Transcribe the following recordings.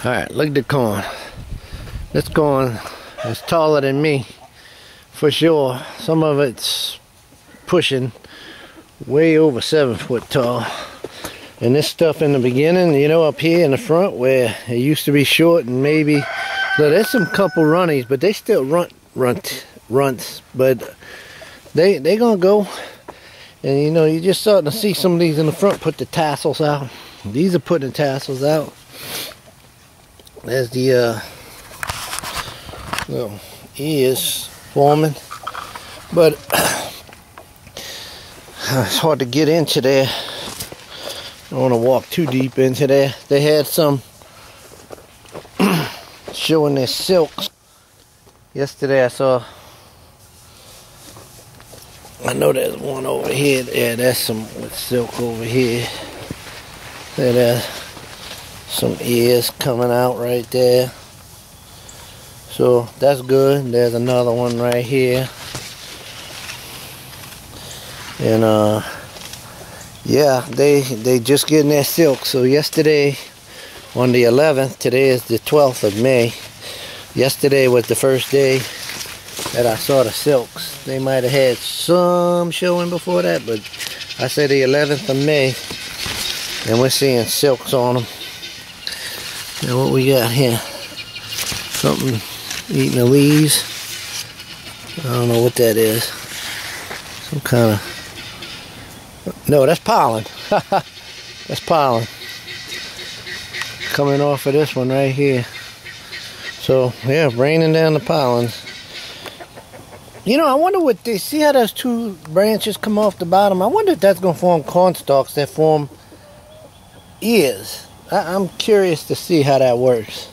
Alright, look at the corn. This corn is taller than me, for sure. Some of it's pushing way over 7 foot tall. And this stuff in the beginning, you know, up here in the front where it used to be short and maybe, so there's some couple runnies, but they still runts, but they gonna go. And you know, you're just starting to see some of these in the front put the tassels out. These are putting the tassels out. There's the little ears forming, but it's hard to get into there. I don't want to walk too deep into there. They had some showing their silks. Yesterday I know there's one over here. Yeah, there's some with silk over here. There's some ears coming out right there. So that's good. There's another one right here. And yeah, they just getting their silk. So yesterday on the 11th, today is the 12th of May. Yesterday was the first day that I saw the silks. They might have had some showing before that, but I say the 11th of May, and we're seeing silks on them. Now what we got here? Something eating the leaves. I don't know what that is. Some kind of... No, that's pollen. That's pollen. Coming off of this one right here. So, yeah, raining down the pollen. You know, I wonder what they... See how those two branches come off the bottom? I wonder if that's going to form corn stalks that form ears. I'm curious to see how that works.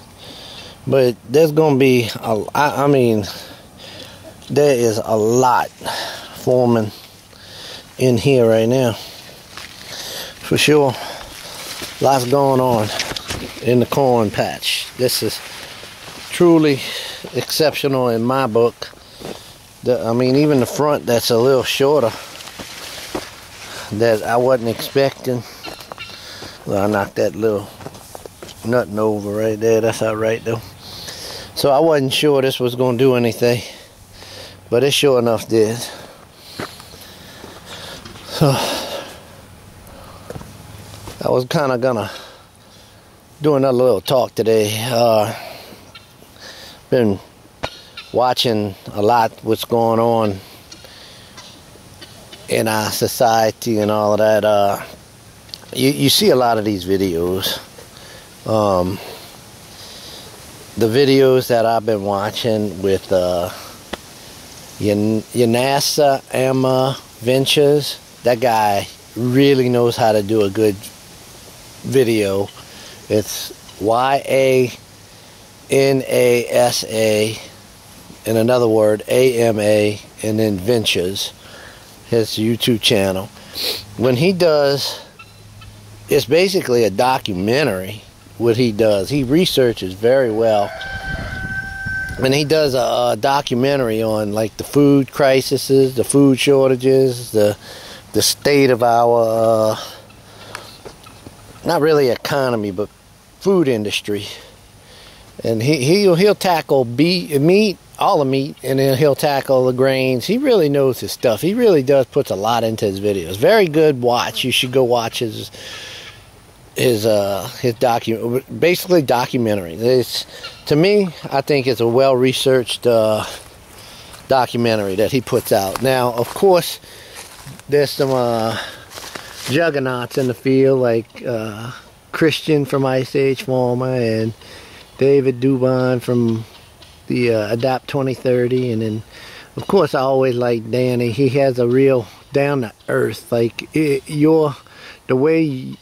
But there's going to be... I mean, there is a lot forming in here right now. For sure. Lots going on in the corn patch. This is truly exceptional in my book. I mean, even the front that's a little shorter that I wasn't expecting. Well, I knocked that little nothing over right there. That's all right though. So I wasn't sure this was going to do anything, but it sure enough did. So I was kind of gonna do another little talk today. Been watching a lot what's going on in our society and all of that. You see a lot of these videos. The videos that I've been watching with Yanasa Amma Ventures, that guy really knows how to do a good video. It's Y-A-N-A-S-A, in another word, A-M-A, and then Ventures, his YouTube channel. When he does, it's basically a documentary, what he does. He researches very well. And he does a documentary on like the food crises, the food shortages, the state of our, not really economy, but food industry. And he'll tackle meat, all the meat, and then he'll tackle the grains. He really knows his stuff. He really puts a lot into his videos. Very good watch. You should go watch his basically documentary. To me, I think it's a well-researched documentary that he puts out. Now, of course, there's some juggernauts in the field, like Christian from Ice Age Farmer and David Dubon from the Adapt 2030, and then of course I always like Danny. He has a real down to earth, like the way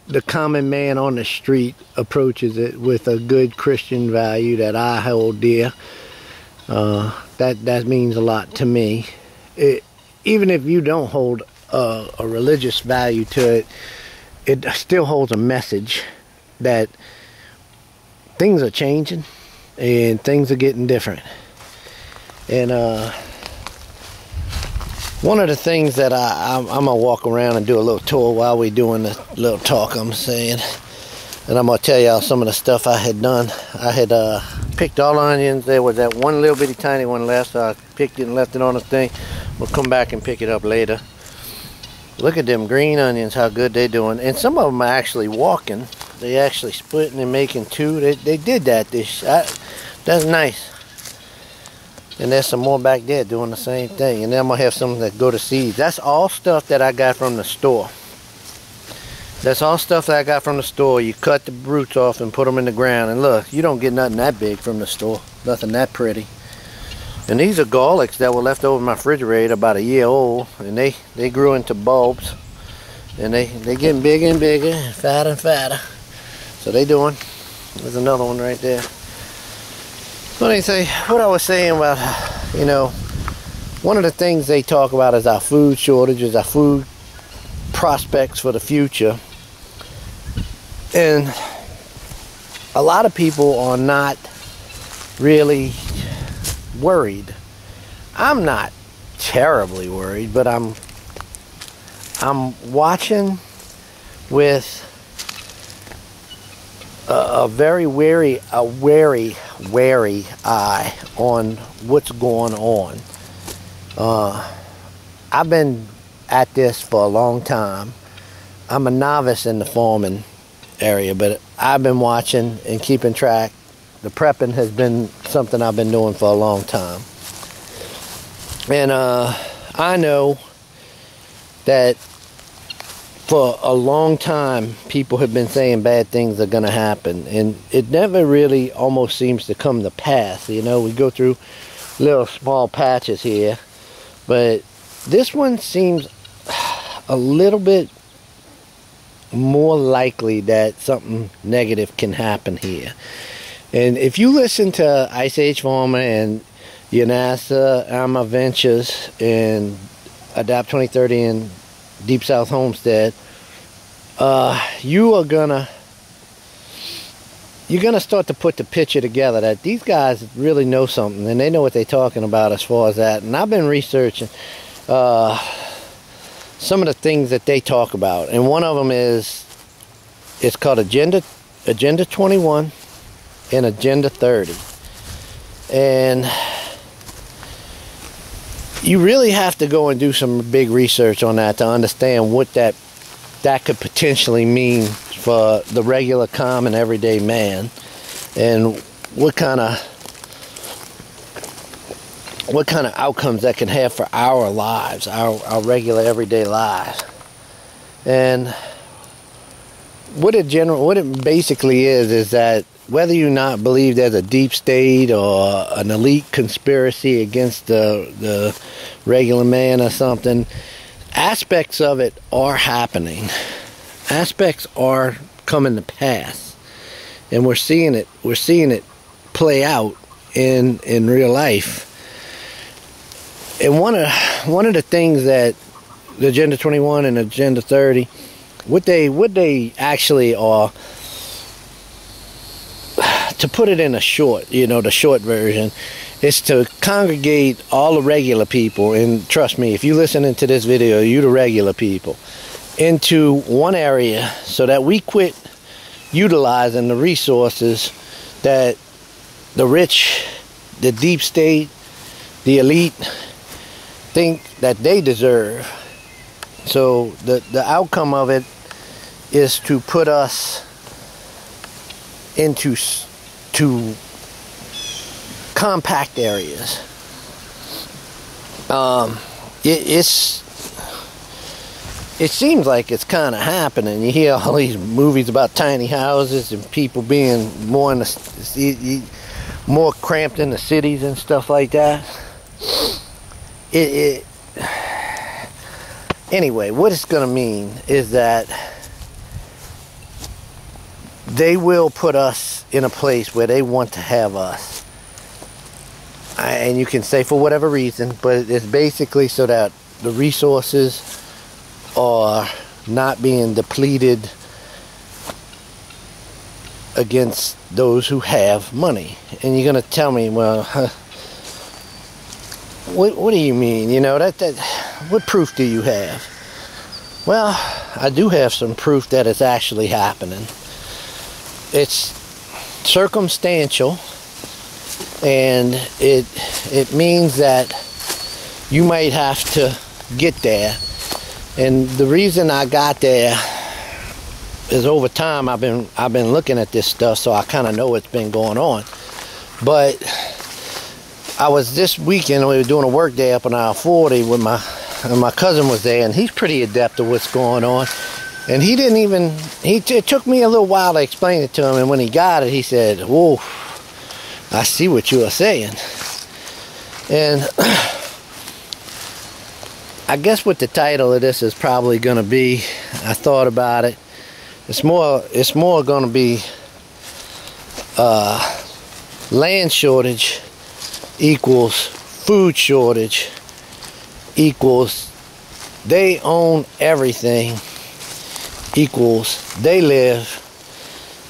the common man on the street approaches it, with a good Christian value that I hold dear. That means a lot to me. Even if you don't hold a religious value to it, it still holds a message that things are changing and things are getting different. And one of the things that I'm gonna walk around and do a little tour while we're doing the little talk I'm saying. And I'm going to tell y'all some of the stuff I had done. I had picked all the onions. There was that one little bitty tiny one left, so I picked it and left it on the thing. We'll come back and pick it up later. Look at them green onions, how good they're doing. And some of them are actually walking. They actually splitting and making two. They did that. That's nice. And there's some more back there doing the same thing. And then I'm going to have some that go to seeds. That's all stuff that I got from the store. That's all stuff that I got from the store. You cut the roots off and put them in the ground. And look, you don't get nothing that big from the store. Nothing that pretty. And these are garlics that were left over in my refrigerator about a year old. And they grew into bulbs. And they getting bigger and bigger, and fatter and fatter. So they doing. There's another one right there. What I was saying about, you know, one of the things they talk about is our food shortages, our food prospects for the future. And a lot of people are not really worried. I'm not terribly worried, but I'm watching with a very wary eye on what's going on. I've been at this for a long time. I'm a novice in the farming area, but I've been watching and keeping track. The prepping has been something I've been doing for a long time. And I know that for a long time, people have been saying bad things are going to happen. And it never really almost seems to come to pass. You know, we go through little small patches here. But this one seems a little bit more likely that something negative can happen here. And if you listen to Ice Age Farmer and Yanasa, Alma Ventures, and Adapt 2030 and Deep South Homestead, you're gonna start to put the picture together that these guys really know something and they know what they're talking about as far as that. And I've been researching some of the things that they talk about, and one of them is, it's called Agenda 21 and Agenda 30. And you really have to go and do some big research on that to understand what that could potentially mean for the regular, common, everyday man, and what kind of outcomes that can have for our lives, our regular, everyday lives. And what it basically is that whether you not believe there's a deep state or an elite conspiracy against the regular man or something, aspects of it are happening. Aspects are coming to pass, and we're seeing it play out in real life. And one of the things that the Agenda 21 and Agenda 30, what they actually are, to put it in a short, the short version, is to congregate all the regular people, and trust me, if you're listening to this video, you the regular people, into one area so that we quit utilizing the resources that the rich, the deep state, the elite think that they deserve. So the outcome of it is to put us into compact areas. It seems like it's kind of happening. You hear all these movies about tiny houses and people being more cramped in the cities and stuff like that. Anyway, what it's going to mean is that they will put us in a place where they want to have us. And you can say for whatever reason, but it's basically so that the resources are not being depleted against those who have money. And you're going to tell me, well, what do you mean? What proof do you have? Well, I do have some proof that it's actually happening. it's circumstantial, and it means that you might have to get there. And the reason I got there is over time I've been looking at this stuff, so I kind of know what's been going on. But I was this weekend, we were doing a work day up on I-40 with my cousin was there, and he's pretty adept at what's going on. And he didn't even, it took me a little while to explain it to him, and when he got it, he said, "Whoa, I see what you are saying." And I guess what the title of this is probably going to be, I thought about it, it's more going to be land shortage equals food shortage equals they own everything equals they live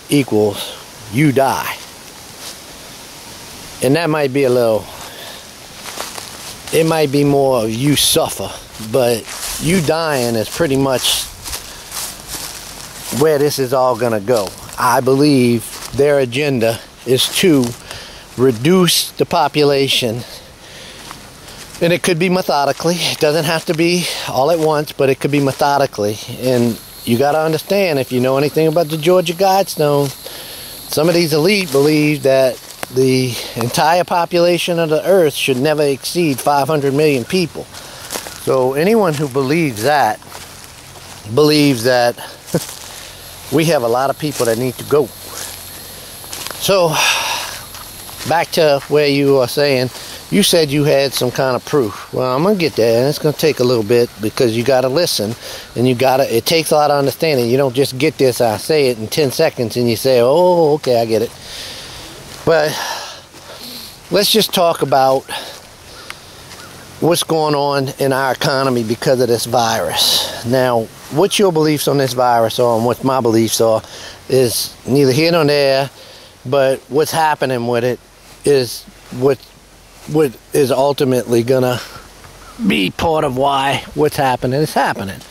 equals you die. And that might be it might be more of you suffer, but you dying is pretty much where this is all gonna go. I believe their agenda is to reduce the population, and it could be methodically. It doesn't have to be all at once, but it could be methodically. And you got to understand, if you know anything about the Georgia Guidestone, some of these elite believe that the entire population of the earth should never exceed 500 million people. So anyone who believes that we have a lot of people that need to go. So back to where you are saying, you said you had some kind of proof. Well, I'm gonna get there, and it's gonna take a little bit because you gotta listen, and it takes a lot of understanding. You don't just get this, I say it in 10 seconds and you say, "Oh, okay, I get it." But let's just talk about what's going on in our economy because of this virus. Now, what your beliefs on this virus are and what my beliefs are is neither here nor there, but what's happening with it is what is ultimately gonna be part of why what's happening is happening.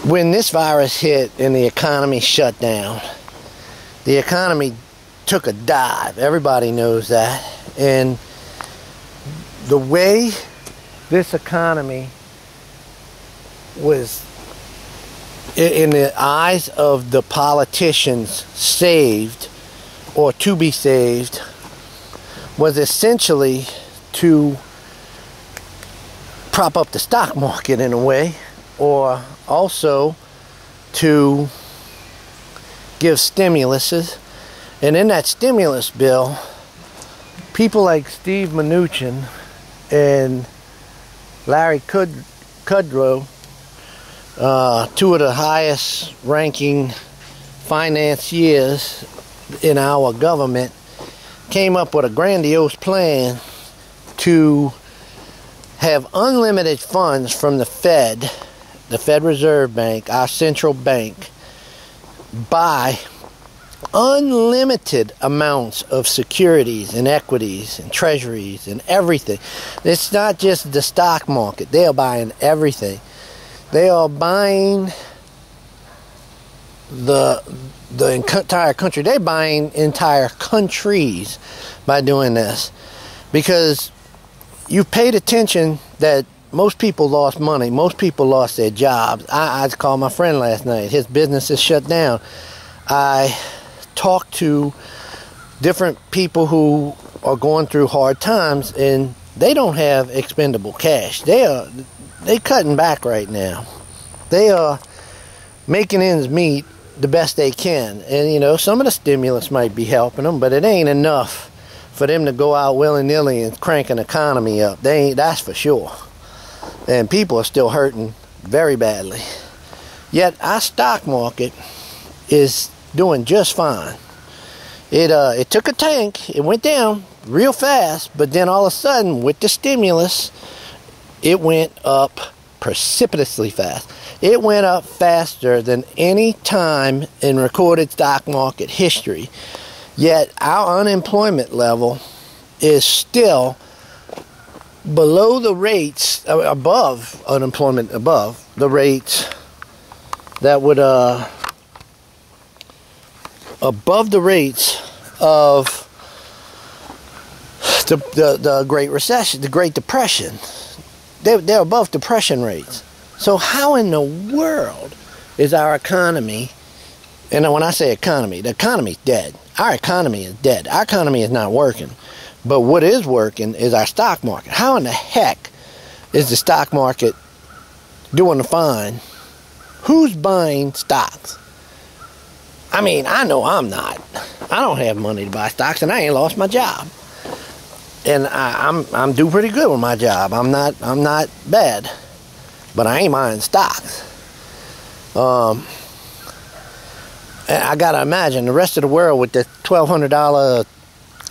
When this virus hit and the economy shut down, the economy took a dive. Everybody knows that. And the way this economy was, in the eyes of the politicians, saved or to be saved, was essentially to prop up the stock market in a way, or also to give stimuluses. And in that stimulus bill, people like Steve Mnuchin and Larry Kudlow, two of the highest ranking financiers in our government, came up with a grandiose plan to have unlimited funds from the Fed Reserve Bank, our central bank, buy unlimited amounts of securities and equities and treasuries and everything. It's not just the stock market. They are buying everything. They are buying the entire country. They're buying entire countries by doing this, because you paid attention that most people lost money. Most people lost their jobs. I called my friend last night. His business is shut down. I talked to different people who are going through hard times, and they don't have expendable cash. They cutting back right now. They are making ends meet the best they can. And, you know, some of the stimulus might be helping them, but it ain't enough for them to go out willy-nilly and crank an economy up. That's for sure. And people are still hurting very badly. Yet our stock market is doing just fine. It took a tank. It went down real fast, but then all of a sudden, with the stimulus, it went up precipitously fast. It went up faster than any time in recorded stock market history. Yet our unemployment level is still below the rates, above the rates that would above the rates of the Great Recession, the Great Depression. They're above depression rates. So how in the world is our economy, and when I say economy, the economy's dead. Our economy is dead. Our economy is not working. But what is working is our stock market. How in the heck is the stock market doing the fine? Who's buying stocks? I mean, I know I'm not. I don't have money to buy stocks, and I ain't lost my job. And I'm doing pretty good with my job. I'm not bad, but I ain't buying stocks. And I gotta imagine the rest of the world with the $1,200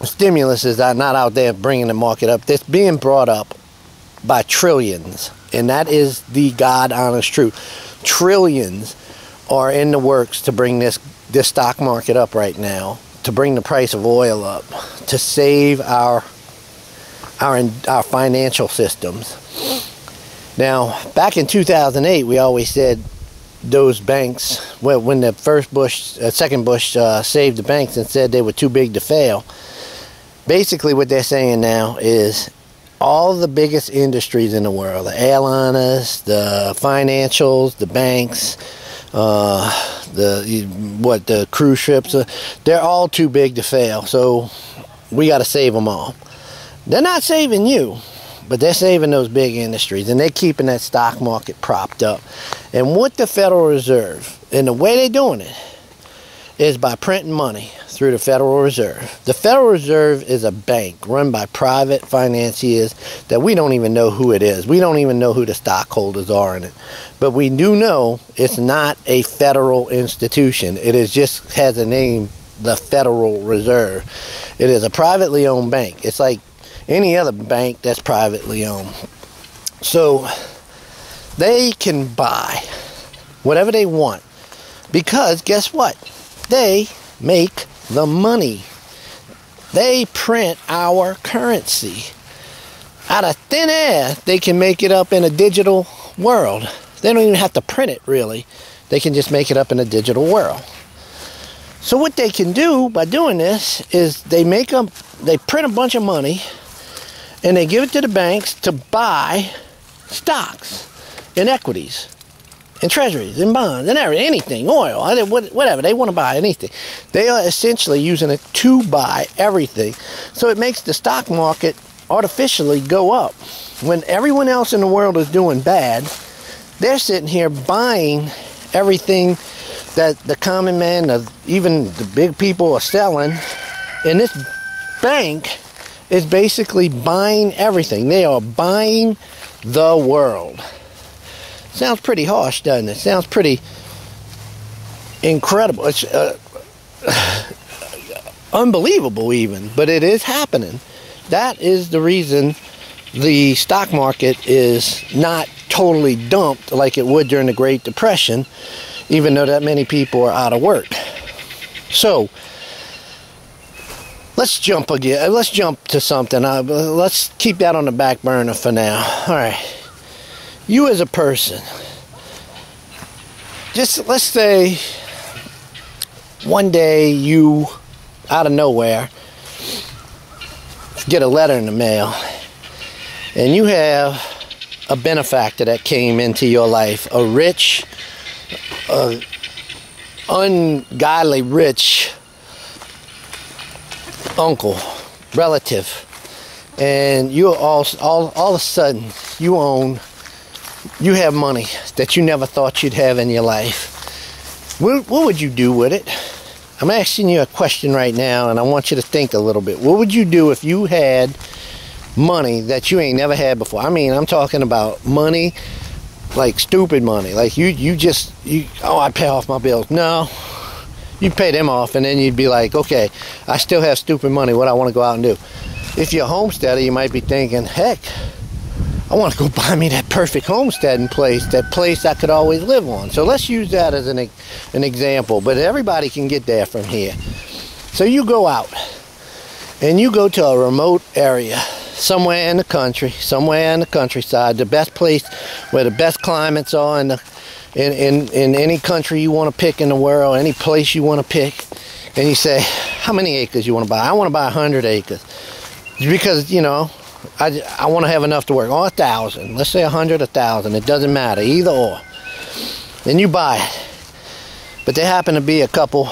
stimulus is not out there bringing the market up. That's being brought up by trillions, and that is the God honest truth. Trillions are in the works to bring this stock market up right now, to bring the price of oil up, to save our financial systems. Now, back in 2008, we always said those banks, when the second Bush saved the banks and said they were too big to fail. Basically, what they're saying now is all the biggest industries in the world, the airliners, the financials, the banks, the cruise ships, they're all too big to fail. So we got to save them all. They're not saving you, but they're saving those big industries, and they're keeping that stock market propped up. And what the Federal Reserve, and the way they're doing it, is by printing money through the Federal Reserve. The Federal Reserve is a bank run by private financiers that we don't even know who it is. We don't even know who the stockholders are in it. But we do know it's not a federal institution. It is just has a name, the Federal Reserve. It is a privately owned bank. It's like any other bank that's privately owned. So they can buy whatever they want, because guess what? They make the money. They print our currency. Out of thin air, they can make it up in a digital world. They don't even have to print it, really. They can just make it up in a digital world. So what they can do by doing this is they print a bunch of money, and they give it to the banks to buy stocks and equities and treasuries and bonds and anything, oil, whatever. They want to buy anything. They are essentially using it to buy everything. So it makes the stock market artificially go up. When everyone else in the world is doing bad, they're sitting here buying everything that the common man, even the big people, are selling. And this bank is basically buying everything. They are buying the world. Sounds pretty harsh, doesn't it? Sounds pretty incredible. It's unbelievable even, but it is happening. That is the reason the stock market is not totally dumped like it would during the Great Depression, even though that many people are out of work. So let's jump again. Let's jump to something. Let's keep that on the back burner for now. All right. You as a person, just let's say one day you, out of nowhere, get a letter in the mail, and you have a benefactor that came into your life, a rich, ungodly rich uncle, relative, and you all of a sudden you have money that you never thought you'd have in your life. What would you do with it? I'm asking you a question right now, and I want you to think a little bit. What would you do if you had money that you ain't never had before? I mean, I'm talking about money, like stupid money. Like I pay off my bills. No, you'd pay them off, and then you'd be like, okay, I still have stupid money. What I want to go out and do? If you're a homesteader, you might be thinking, heck, I want to go buy me that perfect homesteading place, that place I could always live on. So let's use that as an example, but everybody can get there from here. So you go out, and you go to a remote area, somewhere in the country, somewhere in the countryside, the best place where the best climates are in any country you want to pick in the world, any place you want to pick, and you say, how many acres you want to buy? I want to buy 100 acres. Because, you know, I want to have enough to work. Or 1,000. Let's say 100, 1,000. It doesn't matter. Either or. Then you buy it. But there happen to be a couple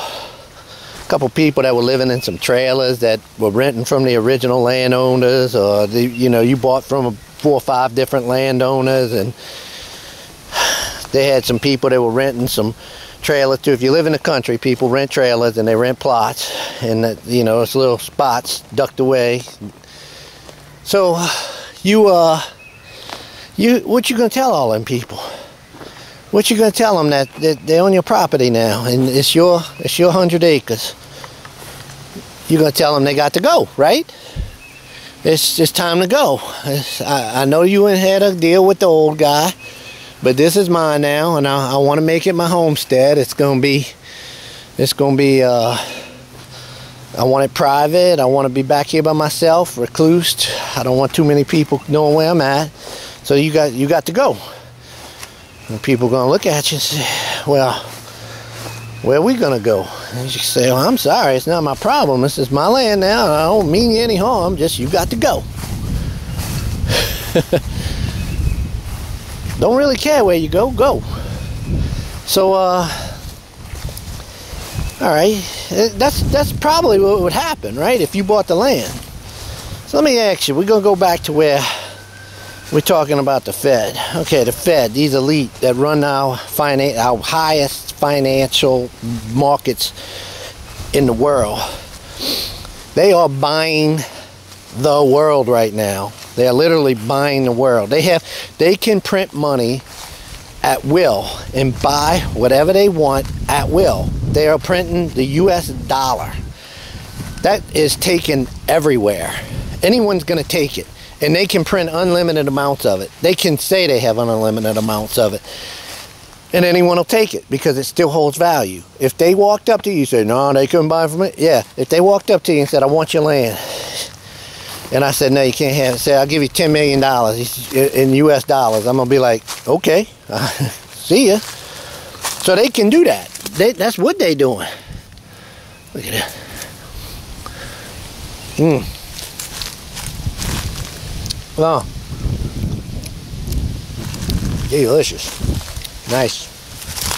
people that were living in some trailers that were renting from the original landowners, or you bought from 4 or 5 different landowners, and they had some people that were renting some trailers too. If you live in the country, people rent trailers and they rent plots, and it's little spots ducked away. So what you gonna tell all them people? What you gonna tell them that they own your property now and it's your 100 acres? You're gonna tell them they got to go, right? It's time to go. I know you had a deal with the old guy, but this is mine now, and I want to make it my homestead. It's gonna be. I want it private. I want to be back here by myself, reclused. I don't want too many people knowing where I'm at. So you got to go. And people are gonna look at you and say, well, where are we gonna go? And you say, well, I'm sorry, it's not my problem. This is my land now. I don't mean you any harm. Just you got to go. Don't really care where you go. Go. So all right, that's probably what would happen, right? If you bought the land. So let me ask you. We're gonna go back to where we're talking about the Fed. Okay, the Fed, these elite that run our highest financial markets in the world. They are buying the world right now. They are literally buying the world. They can print money at will and buy whatever they want at will. They are printing the US dollar. That is taken everywhere. Anyone's going to take it. And they can print unlimited amounts of it. They can say they have unlimited amounts of it. And anyone will take it because it still holds value. If they walked up to you and said, no, they couldn't buy it from me. Yeah, if they walked up to you and said, I want your land. And I said, no, you can't have it. Say, I'll give you $10 million in US dollars. I'm going to be like, okay, see ya. So they can do that. That's what they doing. Look at that. Oh, delicious. Nice.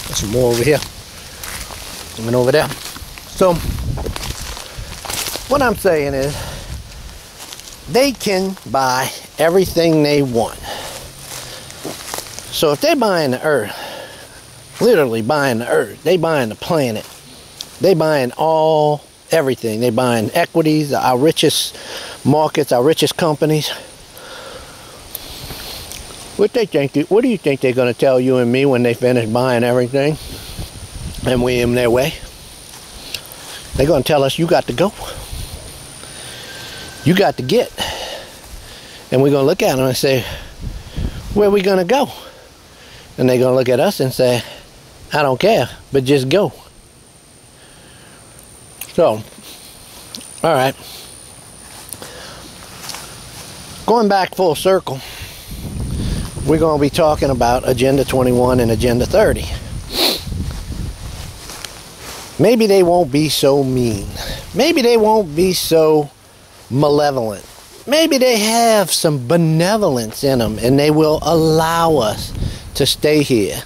Got some more over here. And over there. So, what I'm saying is, they can buy everything they want. So if they're buying the earth, literally buying the earth, they buying the planet, they buying everything. They buying equities, our richest markets, our richest companies. What do you think they're going to tell you and me when they finish buying everything and we in their way? They're going to tell us, you got to go. You got to get. And we're going to look at them and say, where are we going to go? And they're going to look at us and say, I don't care, but just go. So, all right. Going back full circle, we're going to be talking about Agenda 21 and Agenda 30. Maybe they won't be so mean. Maybe they won't be so malevolent. Maybe they have some benevolence in them and they will allow us to stay here.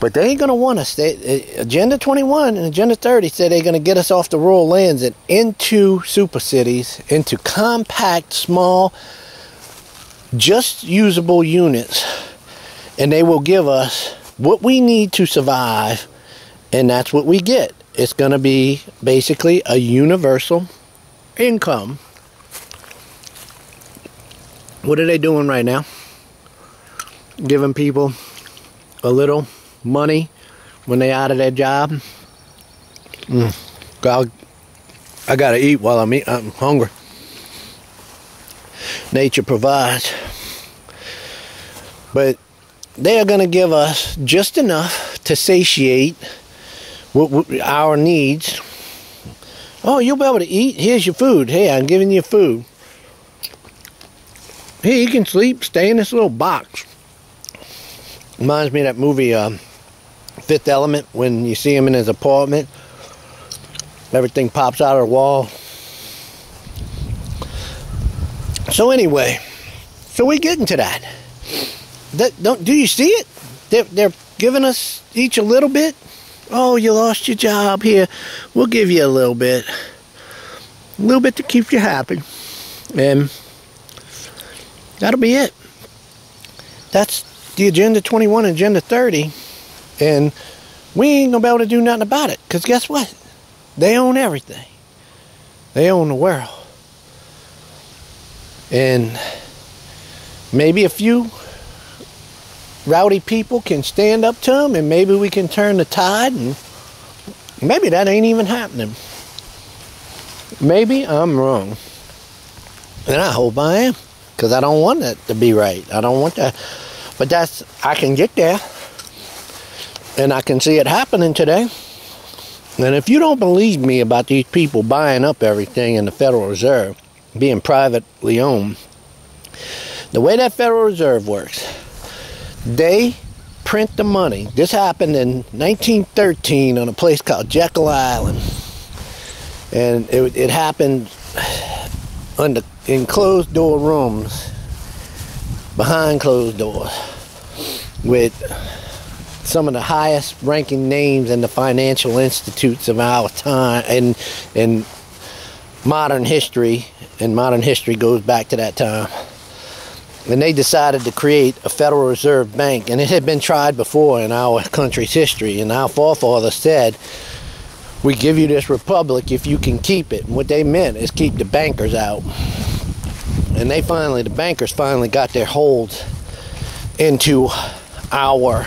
But they ain't going to want to stay. Agenda 21 and Agenda 30 say they're going to get us off the rural lands and into super cities, into compact, small, just usable units, and they will give us what we need to survive, and that's what we get. It's going to be basically a universal income. What are they doing right now? Giving people a little money when they're out of their job. I gotta eat while I'm hungry. Nature provides. But they are going to give us just enough to satiate our needs. Oh, you'll be able to eat? Here's your food. Hey, I'm giving you food. Hey, you can sleep. Stay in this little box. Reminds me of that movie, Fifth Element, when you see him in his apartment. Everything pops out of the wall. So anyway, so we get into that. Do you see it? They're giving us each a little bit. Oh, you lost your job here. We'll give you a little bit. A little bit to keep you happy. And that'll be it. That's the Agenda 21 and Agenda 30. And we ain't gonna be able to do nothing about it. Because guess what? They own everything. They own the world. And maybe a few rowdy people can stand up to them, and maybe we can turn the tide, and maybe that ain't even happening. Maybe I'm wrong. And I hope I am, because I don't want that to be right. I don't want that. But I can get there, and I can see it happening today. And if you don't believe me about these people buying up everything in the Federal Reserve, being privately owned, the way that Federal Reserve works, they print the money. This happened in 1913 on a place called Jekyll Island. And it happened in closed door rooms, behind closed doors, with some of the highest ranking names in the financial institutes of our time in modern history. And modern history goes back to that time. And they decided to create a Federal Reserve Bank. And it had been tried before in our country's history. And our forefathers said, we give you this republic if you can keep it. And what they meant is keep the bankers out. And the bankers finally got their hold into our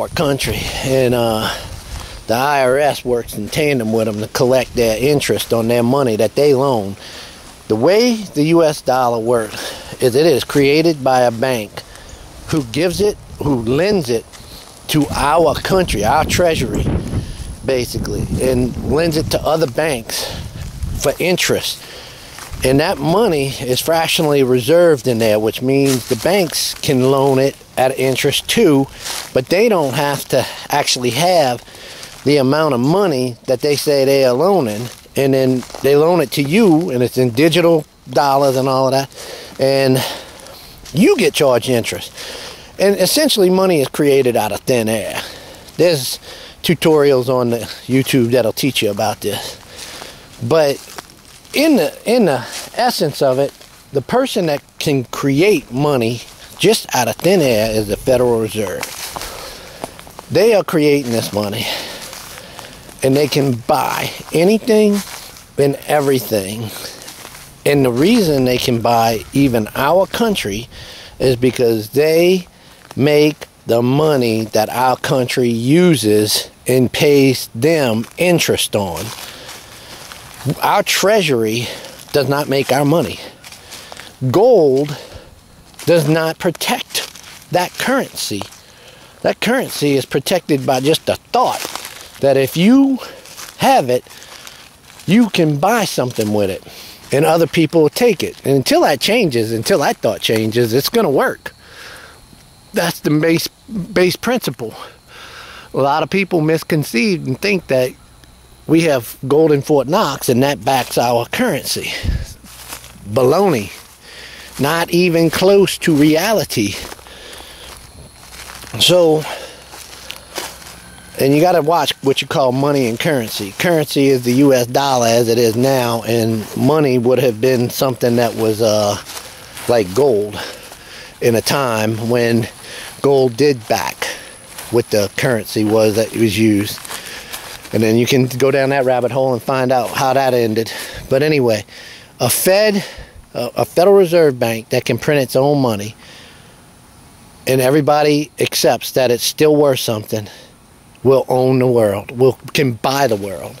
country. And the IRS works in tandem with them to collect their interest on their money that they loan. The way the U.S. dollar works is it is created by a bank who lends it to our country, our treasury, basically, and lends it to other banks for interest. And that money is fractionally reserved in there, which means the banks can loan it at interest too, but they don't have to actually have the amount of money that they say they are loaning. And then they loan it to you, and it's in digital dollars and all of that, and you get charged interest. And essentially money is created out of thin air. There's tutorials on the YouTube that'll teach you about this. But in the essence of it, the person that can create money just out of thin air is the Federal Reserve. They are creating this money, and they can buy anything and everything. And the reason they can buy even our country is because they make the money that our country uses and pays them interest on. Our treasury does not make our money. Gold does not protect that currency. That currency is protected by just the thought that if you have it, you can buy something with it, and other people will take it. And until that changes, until that thought changes, it's going to work. That's the base principle. A lot of people misconceive and think that we have gold in Fort Knox and that backs our currency. Baloney. Not even close to reality. So, and you got to watch what you call money and currency. Currency is the U.S. dollar as it is now, and money would have been something that was like gold in a time when gold did back what the currency was that was used. And then you can go down that rabbit hole and find out how that ended. But anyway, a Federal Reserve Bank that can print its own money, and everybody accepts that it's still worth something, will own the world, can buy the world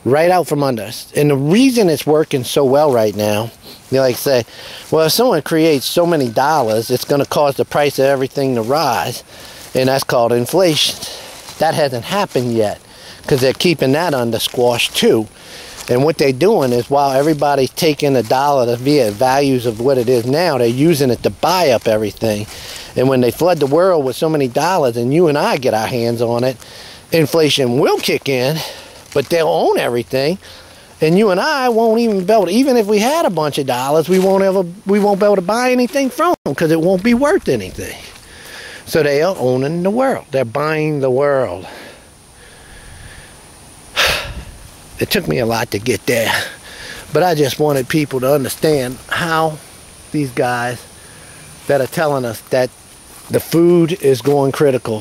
right out from under us. And the reason it's working so well right now, they like say, well, if someone creates so many dollars, it's going to cause the price of everything to rise, and that's called inflation. That hasn't happened yet, because they're keeping that under squash too. And what they're doing is, while everybody's taking the dollar, the values of what it is now, they're using it to buy up everything. And when they flood the world with so many dollars and you and I get our hands on it, inflation will kick in, but they'll own everything. And you and I won't even be able to, even if we had a bunch of dollars, we won't be able to buy anything from them because it won't be worth anything. So they are owning the world. They're buying the world. It took me a lot to get there, but I just wanted people to understand how these guys that are telling us that the food is going critical.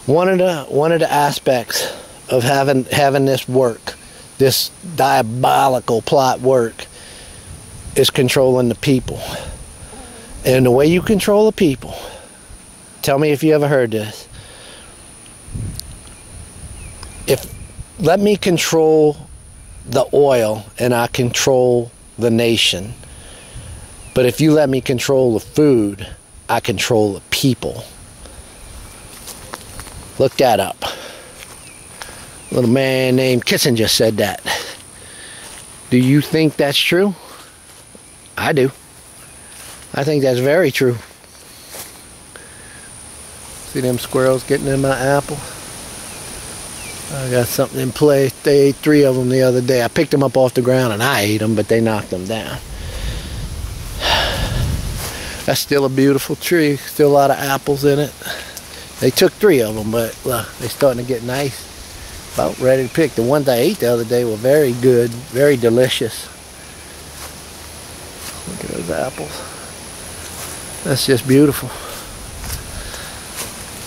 One of the aspects of having this work, this diabolical plot work, is controlling the people. And the way you control the people, tell me if you ever heard this. Let me control the oil and I control the nation. But if you let me control the food, I control the people. Look that up. A little man named Kissinger said that. Do you think that's true? I do. I think that's very true. See them squirrels getting in my apple? I got something in play. They ate 3 of them the other day. I picked them up off the ground and I ate them, but they knocked them down. That's still a beautiful tree. Still a lot of apples in it. They took 3 of them, but they're starting to get nice. About ready to pick. The ones I ate the other day were very good, very delicious. Look at those apples. That's just beautiful.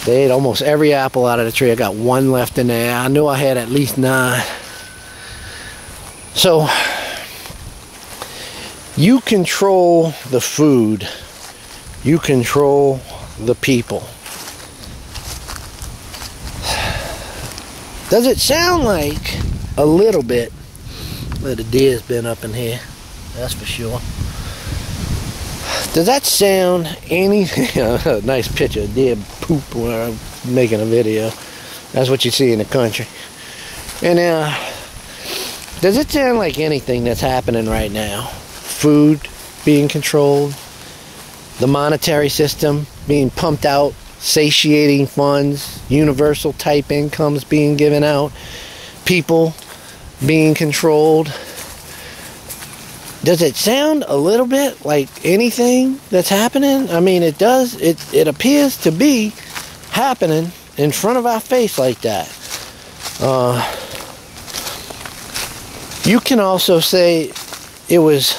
They ate almost every apple out of the tree. I got 1 left in there. I knew I had at least 9. So, you control the food. You control the people. Does it sound like a little bit? Well, the deer's been up in here. That's for sure. Does that sound anything? A nice picture of deer poop where I'm making a video. That's what you see in the country. And does it sound like anything that's happening right now? Food being controlled, the monetary system being pumped out, satiating funds, universal type incomes being given out, people being controlled. Does it sound a little bit like anything that's happening? I mean, it does. It appears to be happening in front of our face like that. You can also say it was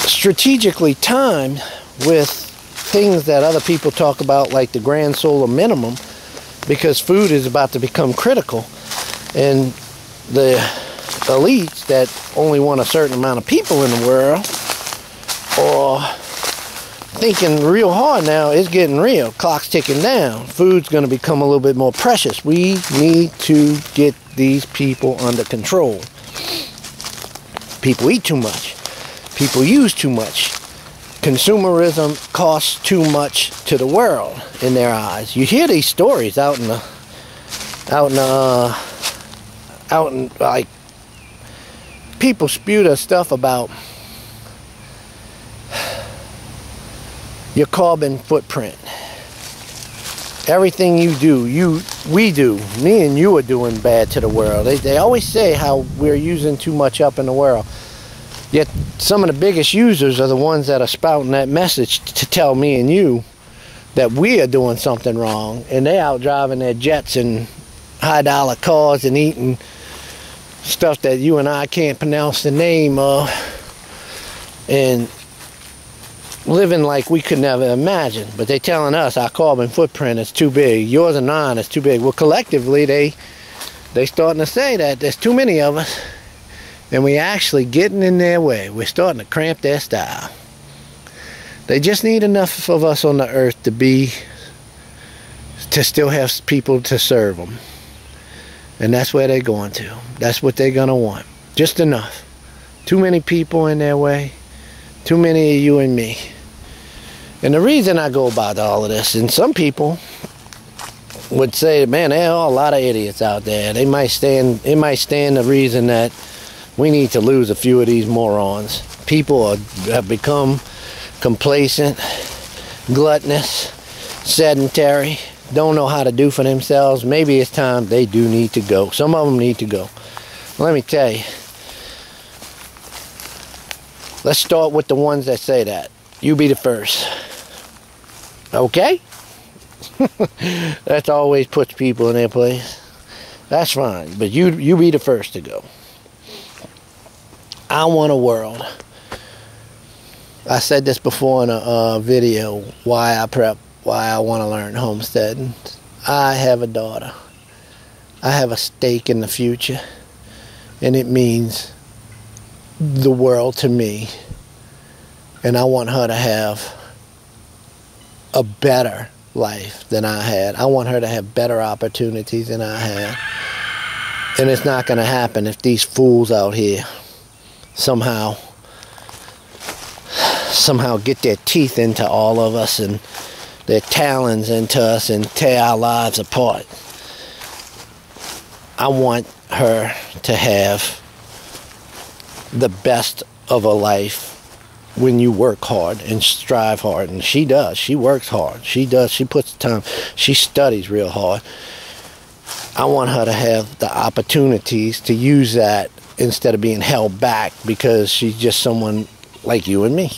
strategically timed with things that other people talk about, like the grand solar minimum, because food is about to become critical, and the elites that only want a certain amount of people in the world are thinking real hard now. It's getting real. Clock's ticking down. Food's going to become a little bit more precious. We need to get these people under control. People eat too much. People use too much. Consumerism costs too much to the world in their eyes. You hear these stories out in like, people spew the stuff about your carbon footprint. Everything you do, we do, me and you are doing bad to the world. They always say how we're using too much up in the world. Yet some of the biggest users are the ones that are spouting that message to tell me and you that we are doing something wrong, and they out driving their jets and high-dollar cars and eating stuff that you and I can't pronounce the name of, and living like we could never imagine. But they telling us our carbon footprint is too big. Yours and mine is too big. Well, collectively, they starting to say that there's too many of us, and we actually getting in their way. We're starting to cramp their style. They just need enough of us on the earth to still have people to serve them. And that's where they're going to. That's what they're going to want. Just enough. Too many people in their way. Too many of you and me. And the reason I go about all of this, and some people would say, man, there are a lot of idiots out there. It might stand the reason that we need to lose a few of these morons. People have become complacent, gluttonous, sedentary, don't know how to do for themselves. Maybe it's time they do need to go. Some of them need to go. Let me tell you. Let's start with the ones that say that. You be the first. Okay? That always puts people in their place. That's fine. But you be the first to go. I want a world. I said this before in a video, why I want to learn homesteading. I have a daughter. I have a stake in the future. And it means the world to me. And I want her to have a better life than I had. I want her to have better opportunities than I had. And it's not going to happen if these fools out here somehow get their teeth into all of us and their talons into us and tear our lives apart. I want her to have the best of a life when you work hard and strive hard. And she does. She works hard. She does. She puts the time. She studies real hard. I want her to have the opportunities to use that instead of being held back because she's just someone like you and me.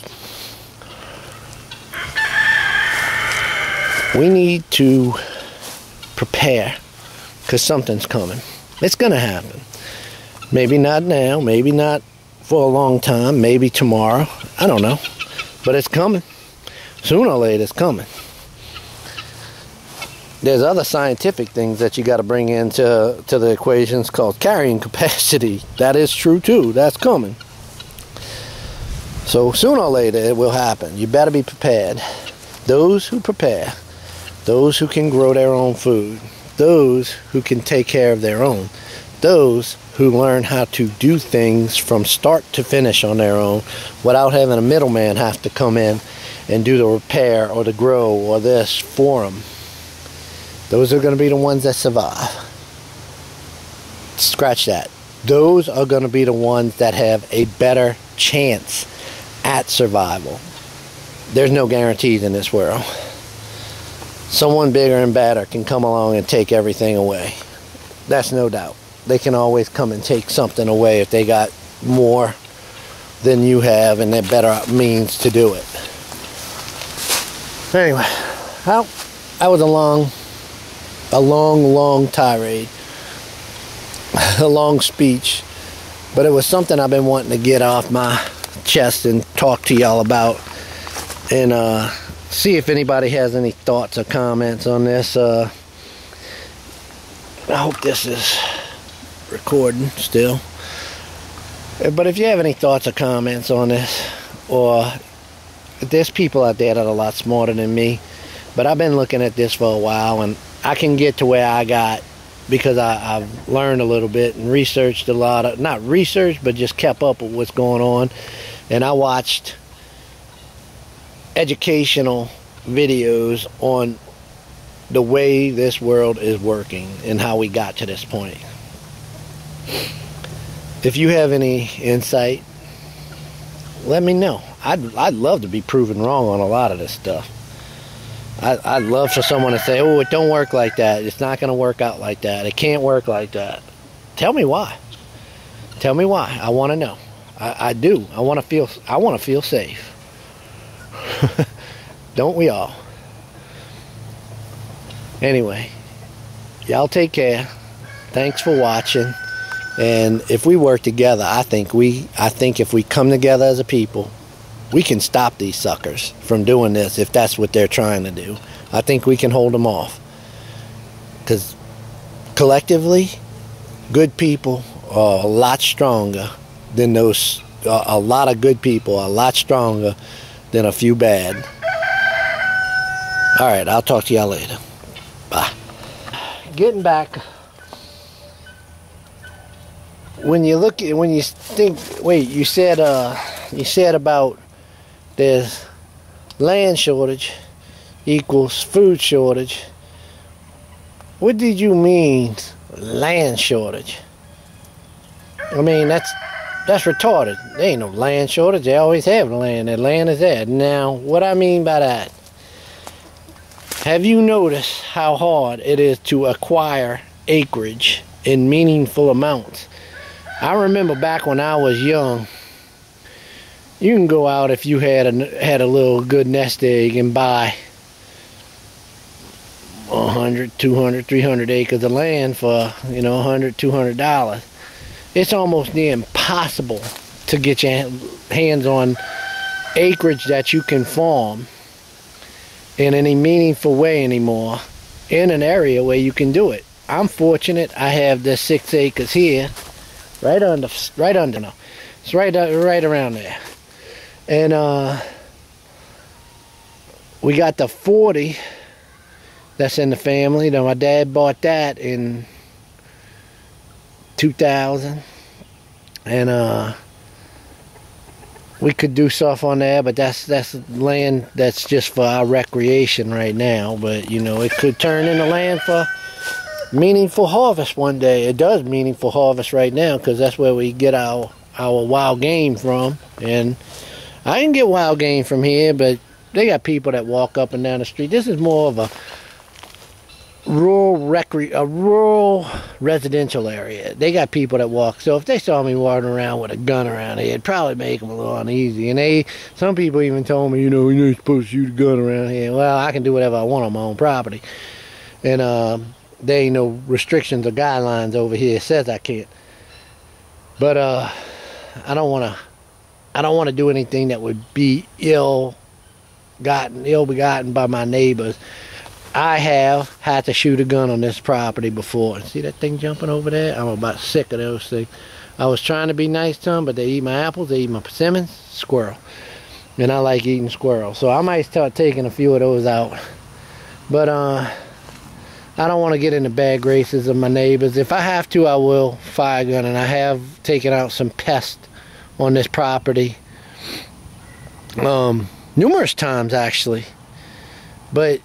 We need to prepare because something's coming. It's going to happen. Maybe not now, maybe not for a long time, maybe tomorrow. I don't know. But it's coming. Sooner or later it's coming. There's other scientific things that you got to bring into the equations called carrying capacity. That is true too. That's coming. So sooner or later it will happen. You better be prepared. Those who prepare, those who can grow their own food, those who can take care of their own, those who learn how to do things from start to finish on their own without having a middleman have to come in and do the repair or the grow or this for them. Those are going to be the ones that survive. Scratch that. Those are going to be the ones that have a better chance at survival. There's no guarantees in this world. Someone bigger and badder can come along and take everything away. That's no doubt. They can always come and take something away if they got more than you have and they're better means to do it. Anyway, well, that was a long tirade, a long speech, but it was something I've been wanting to get off my chest and talk to y'all about, and see if anybody has any thoughts or comments on this. I hope this is recording still, but if you have any thoughts or comments on this, or there's people out there that are a lot smarter than me, but I've been looking at this for a while and I can get to where I got because I've learned a little bit and researched a lot of, not researched, but just kept up with what's going on. And I watched educational videos on the way this world is working and how we got to this point. If you have any insight, let me know. I'd love to be proven wrong on a lot of this stuff. I'd love for someone to say, oh, it don't work like that. It's not going to work out like that. It can't work like that. Tell me why. Tell me why. I want to know. I do. I want to feel safe. Don't we all? Anyway, y'all take care. Thanks for watching. And if we work together, I think if we come together as a people, we can stop these suckers from doing this if that's what they're trying to do. I think we can hold them off. Because collectively, good people are a lot stronger than those, a lot of good people are a lot stronger than a few bad. Alright, I'll talk to y'all later. Bye. Getting back, when you think, wait, you said about there's land shortage equals food shortage What did you mean, land shortage? I mean, that's retarded. There ain't no land shortage. They always have land. That land is there. Now, what I mean by that, have you noticed how hard it is to acquire acreage in meaningful amounts? I remember back when I was young, you can go out if you had a little good nest egg and buy 100, 200, 300 acres of land for, $100, $200. It's almost near impossible to get your hands on acreage that you can farm in any meaningful way anymore in an area where you can do it. I'm fortunate. I have this 6 acres here, right under. It's right around there, and we got the 40 that's in the family. Now my dad bought that in 2000, and we could do stuff on there, but that's land that's just for our recreation right now. But it could turn into land for meaningful harvest one day. It does meaningful harvest right now because that's where we get our wild game from. And I can get wild game from here, but they got people that walk up and down the street. This is more of a rural residential area. They got people that walk, so if they saw me walking around with a gun around here, it'd probably make them a little uneasy. And some people even told me, you're not supposed to shoot a gun around here. Well, I can do whatever I want on my own property, and there ain't no restrictions or guidelines over here that says I can't. But I don't want to do anything that would be ill-begotten by my neighbors. I have had to shoot a gun on this property before. See that thing jumping over there? I'm about sick of those things. I was trying to be nice to them, but they eat my apples, they eat my persimmons, squirrel. And I like eating squirrels. So I might start taking a few of those out. But I don't want to get into bad graces of my neighbors. If I have to, I will fire a gun. And I have taken out some pests on this property. Numerous times, actually. But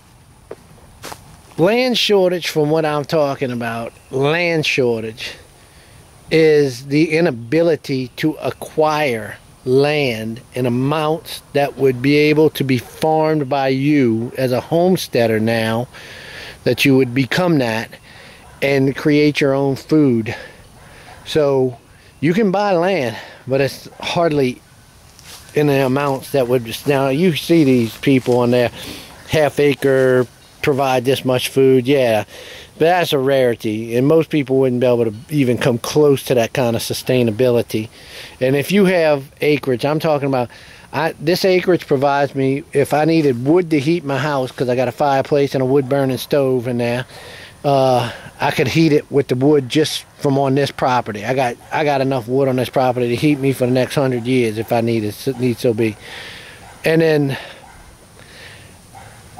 land shortage, from what I'm talking about, land shortage is the inability to acquire land in amounts that would be able to be farmed by you as a homesteader now, that you would become that and create your own food. So you can buy land, but it's hardly in the amounts that would just, now you see these people on their half acre provide this much food, yeah, but that's a rarity, and most people wouldn't be able to even come close to that kind of sustainability. And if you have acreage, I'm talking about, this acreage provides me, if I needed wood to heat my house, because I got a fireplace and a wood burning stove in there, I could heat it with the wood just from on this property. I got enough wood on this property to heat me for the next 100 years if I need so be. And then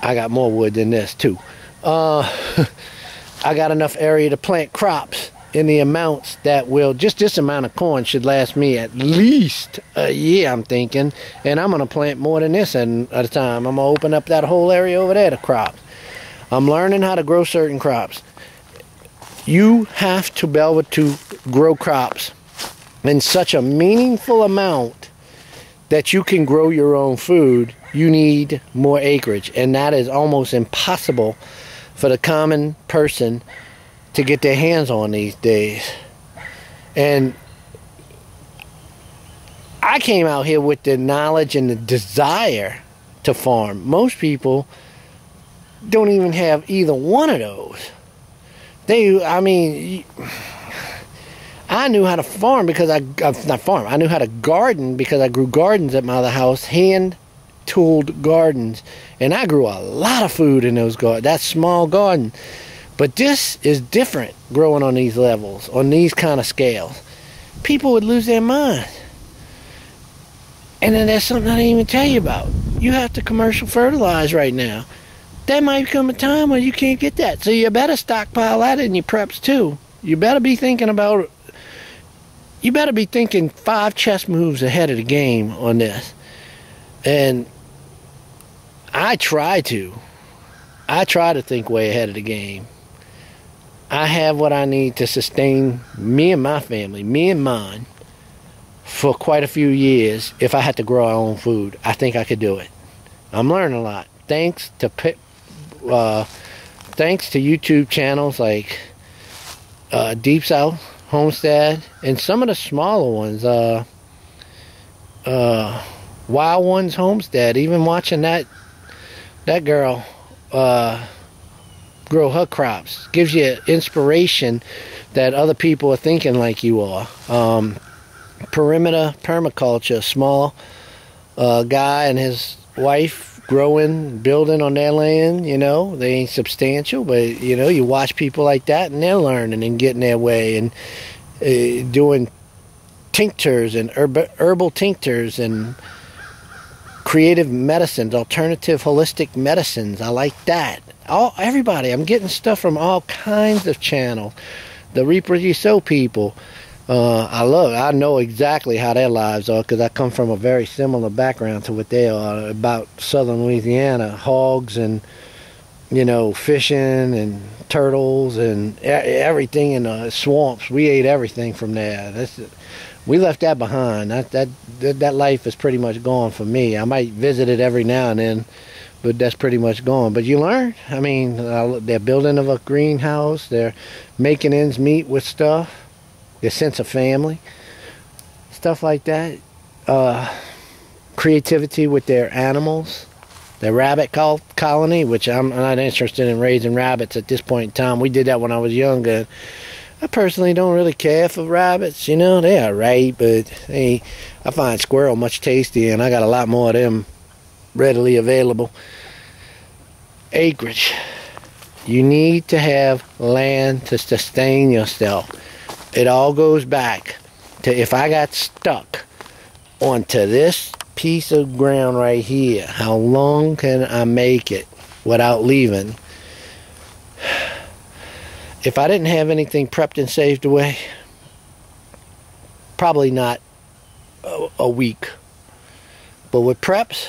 I got more wood than this too. I got enough area to plant crops in the amounts that will, just this amount of corn should last me at least a year, I'm thinking. And I'm going to plant more than this at a time. I'm going to open up that whole area over there to crops. I'm learning how to grow certain crops. You have to be able to grow crops in such a meaningful amount that you can grow your own food. You need more acreage, and that is almost impossible for the common person to get their hands on these days. And I came out here with the knowledge and the desire to farm. Most people don't even have either one of those. I knew how to farm because I knew how to garden because I grew gardens at my other house, hand-tooled gardens, and I grew a lot of food in those gardens. That small garden. But this is different, growing on these levels, on these kind of scales. People would lose their mind. And then there's something I didn't even tell you about. You have to commercial fertilize right now. There might come a time when you can't get that. So you better stockpile that in your preps too. You better be thinking 5 chess moves ahead of the game on this. And I try to think way ahead of the game. I have what I need to sustain me and my family, me and mine, for quite a few years. If I had to grow our own food, I think I could do it. I'm learning a lot. Thanks to YouTube channels like Deep South Homestead and some of the smaller ones, Wild Ones Homestead. Even watching that girl grow her crops gives you inspiration that other people are thinking like you are. Perimeter permaculture, small guy and his wife growing, building on their land. You know, they ain't substantial, but you know, you watch people like that and they're learning and getting their way and doing tinctures and herbal tinctures and creative medicines, alternative holistic medicines. I like that. Everybody, I'm getting stuff from all kinds of channels. The Reaper You Sow people, I know exactly how their lives are, because I come from a very similar background to what they are about southern Louisiana. Hogs and, you know, fishing and turtles and everything in the swamps. We ate everything from there. We left that behind. That life is pretty much gone for me. I might visit it every now and then, but that's pretty much gone. But you learn. I mean, they're building of a greenhouse. They're making ends meet with stuff. Their sense of family, stuff like that. Creativity with their animals. The rabbit colony, which I'm not interested in raising rabbits at this point in time. We did that when I was younger. I personally don't really care for rabbits. You know, they're alright, but I find squirrel much tastier, and I got a lot more of them readily available. Acreage. You need to have land to sustain yourself. It all goes back to, if I got stuck onto this piece of ground right here, how long can I make it without leaving? If I didn't have anything prepped and saved away, probably not a week. But with preps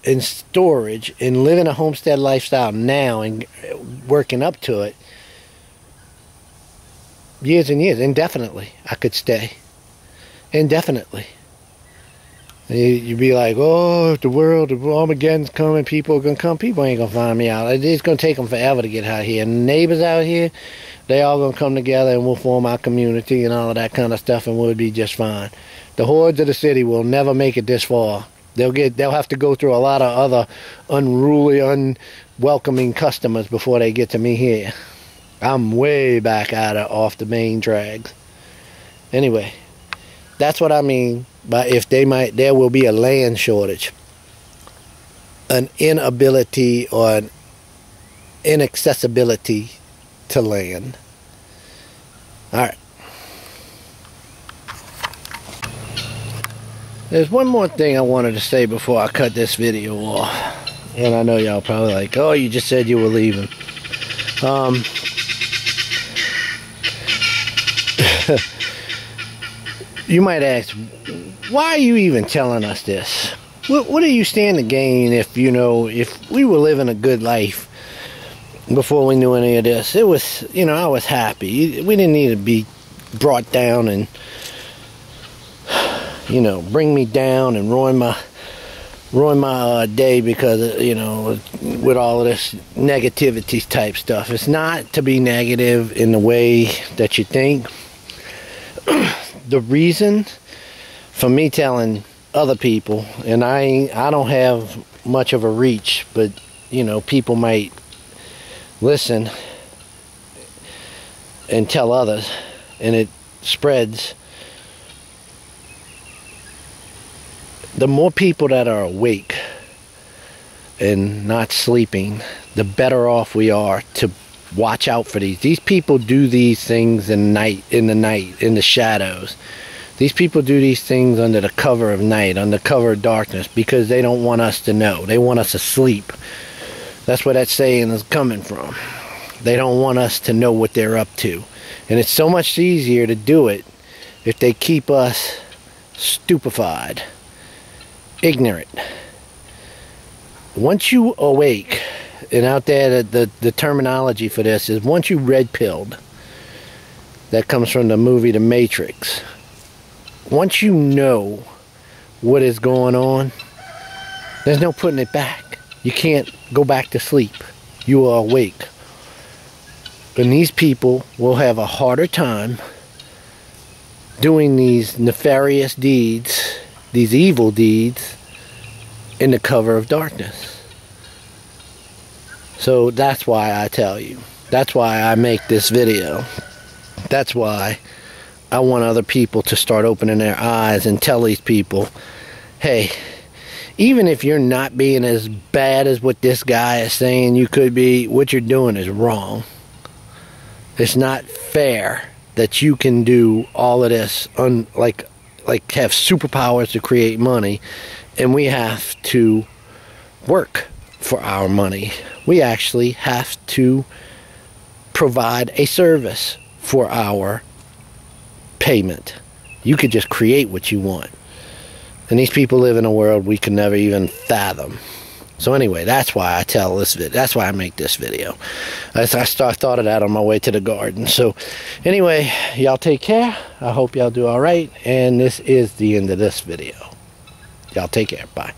and storage and living a homestead lifestyle now and working up to it, years and years, indefinitely, I could stay. Indefinitely. You'd be like, oh, if the Armageddon's coming, people are going to come. People ain't going to find me out. It's going to take them forever to get out here. And the neighbors out here, they all going to come together and we'll form our community and all of that kind of stuff, and we'll be just fine. The hordes of the city will never make it this far. They'll have to go through a lot of other unruly, unwelcoming customers before they get to me here. I'm way back off the main drags. Anyway, that's what I mean by there will be a land shortage, an inability or an inaccessibility to land. All right. There's one more thing I wanted to say before I cut this video off, and I know y'all probably like, oh, you just said you were leaving. You might ask, why are you even telling us this? What do you stand to gain if we were living a good life before we knew any of this? It was, I was happy. We didn't need to be brought down and, bring me down and ruin my day because, with all of this negativity type stuff. It's not to be negative in the way that you think. The reason for me telling other people, and I don't have much of a reach, but people might listen and tell others, and it spreads. The more people that are awake and not sleeping, the better off we are to watch out for these. These people do these things in the night, in the shadows. These people do these things under the cover of night, under cover of darkness, because they don't want us to know. They want us asleep. That's where that saying is coming from. They don't want us to know what they're up to. And it's so much easier to do it if they keep us stupefied, ignorant. Once you awake, and out there the terminology for this is, once you red pilled, that comes from the movie The Matrix. Once you know what is going on, there's no putting it back. You can't go back to sleep. You are awake. And these people will have a harder time doing these nefarious deeds, these evil deeds, in the cover of darkness. So that's why I tell you. That's why I make this video. That's why I want other people to start opening their eyes and tell these people, hey, even if you're not being as bad as what this guy is saying you could be, what you're doing is wrong. It's not fair that you can do all of this, like have superpowers to create money, and we have to work for our money. We actually have to provide a service for our payment. You could just create what you want. And these people live in a world we can never even fathom. So anyway, that's why I tell this video. That's why I make this video. I thought of that on my way to the garden. So anyway, y'all take care. I hope y'all do all right. And this is the end of this video. Y'all take care. Bye.